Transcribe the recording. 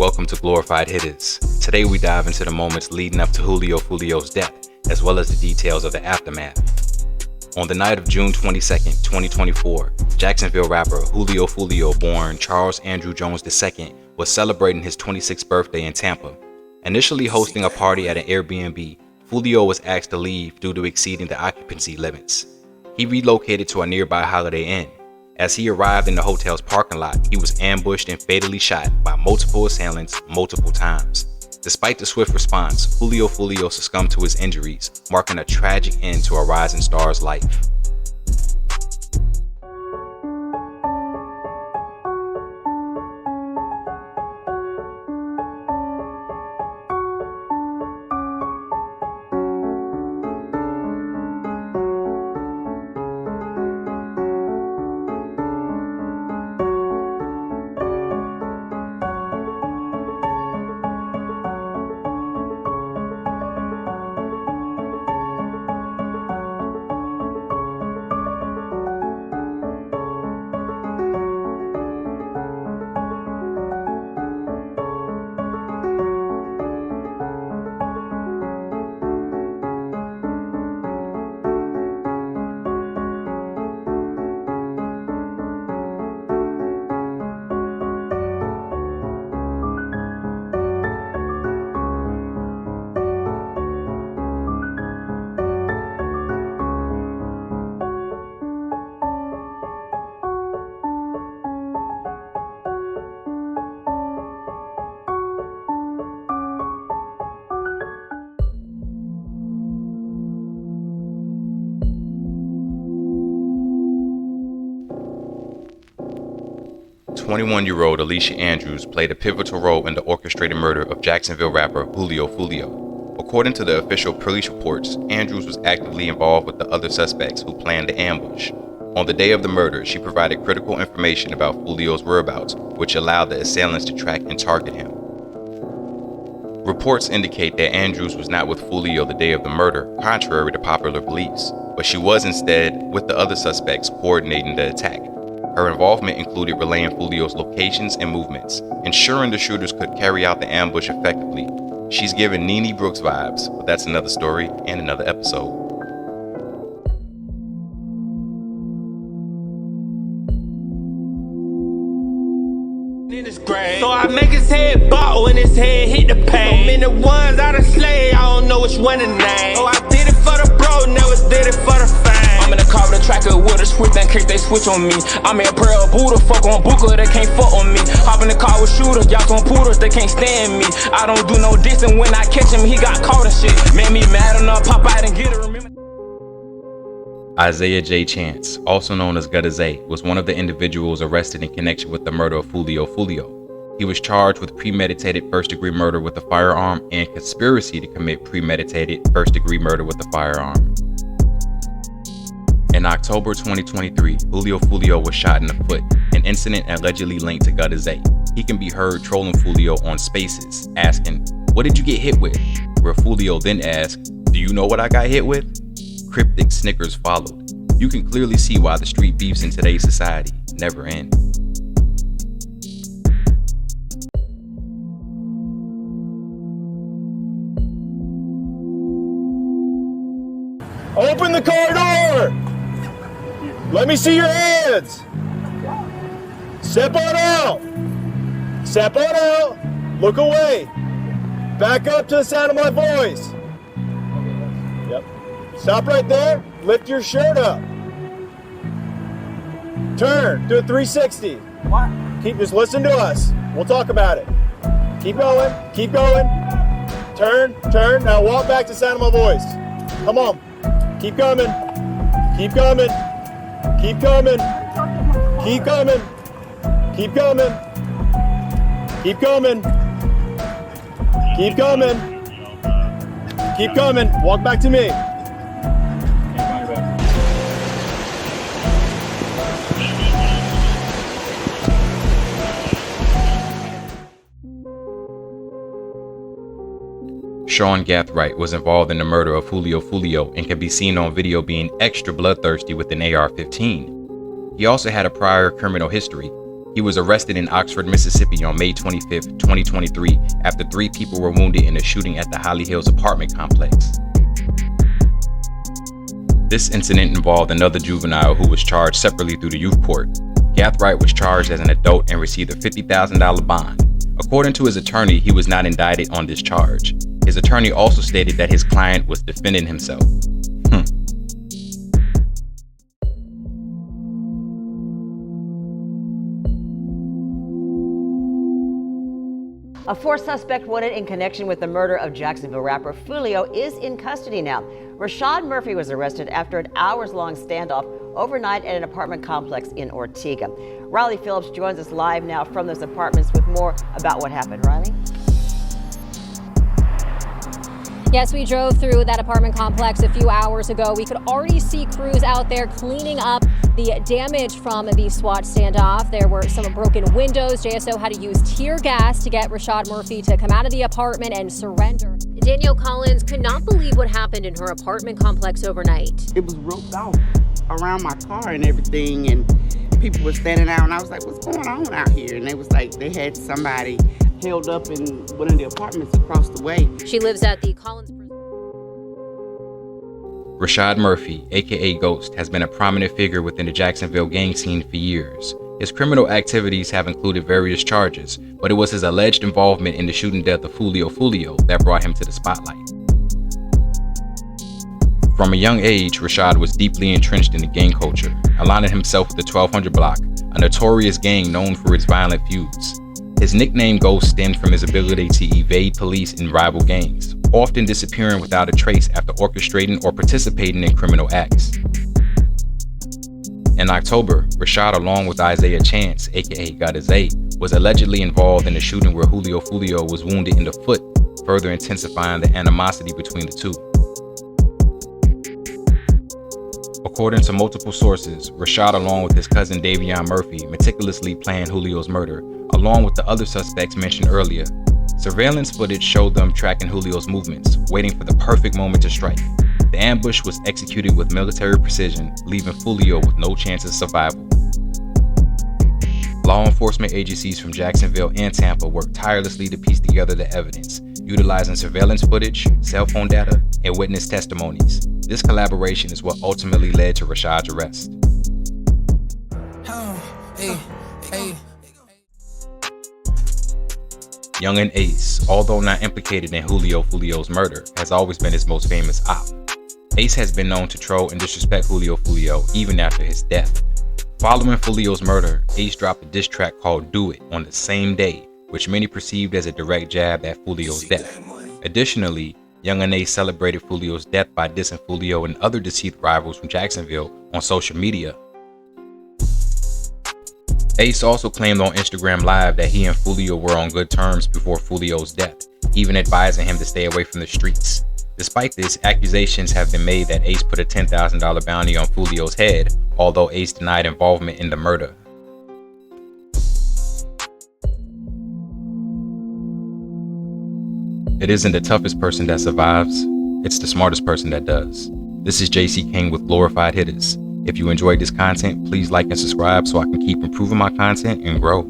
welcome to Glorified Hitters. Today we dive into the moments leading up to Julio Foolio's death, as well as the details of the aftermath. On the night of June 22nd, 2024, Jacksonville rapper Julio Foolio, born Charles Andrew Jones II, was celebrating his 26th birthday in Tampa. Initially hosting a party at an Airbnb, Foolio was asked to leave due to exceeding the occupancy limits. He relocated to a nearby Holiday Inn. As he arrived in the hotel's parking lot, he was ambushed and fatally shot by multiple assailants multiple times. Despite the swift response, Julio Foolio succumbed to his injuries, marking a tragic end to a rising star's life. 21-year-old Alicia Andrews played a pivotal role in the orchestrated murder of Jacksonville rapper Julio Foolio. According to the official police reports, Andrews was actively involved with the other suspects who planned the ambush. On the day of the murder, she provided critical information about Foolio's whereabouts, which allowed the assailants to track and target him. Reports indicate that Andrews was not with Foolio the day of the murder, contrary to popular beliefs, but she was instead with the other suspects coordinating the attack. Her involvement included relaying Foolio's locations and movements, ensuring the shooters could carry out the ambush effectively. She's given Nene Brooks vibes, but that's another story and another episode. So I make his head ball when his head hit the pain. So many ones I done slay, I don't know which one to name. So I did it for the bro, never did it for the fame. I'm in the car with a tracker with a switch in case they switch on me. I'm in prayer Buddha, fuck on Booker, they can't fuck on me. Hop in the car with shooters, y'all some poodles, they can't stand me. I don't do no dissing, when I catch him, he got caught and shit. Made me mad enough, pop out and get it, remember? Isaiah J. Chance, also known as Gutta Zay, was one of the individuals arrested in connection with the murder of Julio Foolio. He was charged with premeditated first-degree murder with a firearm and conspiracy to commit premeditated first-degree murder with a firearm. In October 2023, Julio Foolio was shot in the foot, an incident allegedly linked to Gutta Zay. He can be heard trolling Foolio on Spaces, asking, "What did you get hit with?" Where Foolio then asked, "Do you know what I got hit with?" Cryptic snickers followed. You can clearly see why the street beefs in today's society never end. Open the car door! Let me see your hands! Step on out! Step on out! Look away! Back up to the sound of my voice! Yep. Stop right there. Lift your shirt up. Turn. Do a 360. What? Just listen to us. We'll talk about it. Keep going. Keep going. Turn. Turn. Now walk back to the sound of my voice. Come on. Keep coming. Keep coming. Keep coming. Keep coming. Keep coming. Keep coming. Keep coming. Keep coming. Walk back to me. Sean Gathright was involved in the murder of Julio Foolio and can be seen on video being extra bloodthirsty with an AR-15. He also had a prior criminal history. He was arrested in Oxford, Mississippi on May 25, 2023, after 3 people were wounded in a shooting at the Holly Hills apartment complex. This incident involved another juvenile who was charged separately through the youth court. Gathright was charged as an adult and received a $50,000 bond. According to his attorney, he was not indicted on this charge. His attorney also stated that his client was defending himself. A 4th suspect wanted in connection with the murder of Jacksonville rapper Foolio is in custody now. Rashad Murphy was arrested after an hours-long standoff overnight at an apartment complex in Ortega. Riley Phillips joins us live now from those apartments with more about what happened. Riley? Yes, we drove through that apartment complex a few hours ago. We could already see crews out there cleaning up the damage from the SWAT standoff. There were some broken windows. JSO had to use tear gas to get Rashad Murphy to come out of the apartment and surrender. Danielle Collins could not believe what happened in her apartment complex overnight. It was roped off around my car and everything, and people were standing out, and I was like, what's going on out here? And they was like, they had somebody held up in one of the apartments across the way. She lives at the Collins prison. Rashad Murphy, aka Ghost, has been a prominent figure within the Jacksonville gang scene for years. His criminal activities have included various charges, but it was his alleged involvement in the shooting death of Julio Foolio that brought him to the spotlight. From a young age, Rashad was deeply entrenched in the gang culture, aligning himself with the 1200 Block, a notorious gang known for its violent feuds. His nickname Ghost stemmed from his ability to evade police in rival gangs, often disappearing without a trace after orchestrating or participating in criminal acts. In October, Rashad, along with Isaiah Chance, aka Gadaze, was allegedly involved in a shooting where Julio Foolio was wounded in the foot, further intensifying the animosity between the two. According to multiple sources, Rashad, along with his cousin Davion Murphy, meticulously planned Julio's murder, along with the other suspects mentioned earlier. Surveillance footage showed them tracking Julio's movements, waiting for the perfect moment to strike. The ambush was executed with military precision, leaving Foolio with no chance of survival. Law enforcement agencies from Jacksonville and Tampa worked tirelessly to piece together the evidence, utilizing surveillance footage, cell phone data, and witness testimonies. This collaboration is what ultimately led to Rashad's arrest. Youngin Ace, although not implicated in Julio Foolio's murder, has always been his most famous op. Ace has been known to troll and disrespect Julio Foolio even after his death. Following Foolio's murder, Ace dropped a diss track called Do It on the same day, which many perceived as a direct jab at Foolio's death. Additionally, Youngin Ace celebrated Foolio's death by dissing Foolio and other deceased rivals from Jacksonville on social media. Ace also claimed on Instagram Live that he and Foolio were on good terms before Foolio's death, even advising him to stay away from the streets. Despite this, accusations have been made that Ace put a $10,000 bounty on Foolio's head, although Ace denied involvement in the murder. It isn't the toughest person that survives, it's the smartest person that does. This is JC King with Glorified Hitters. If you enjoyed this content, please like and subscribe so I can keep improving my content and grow.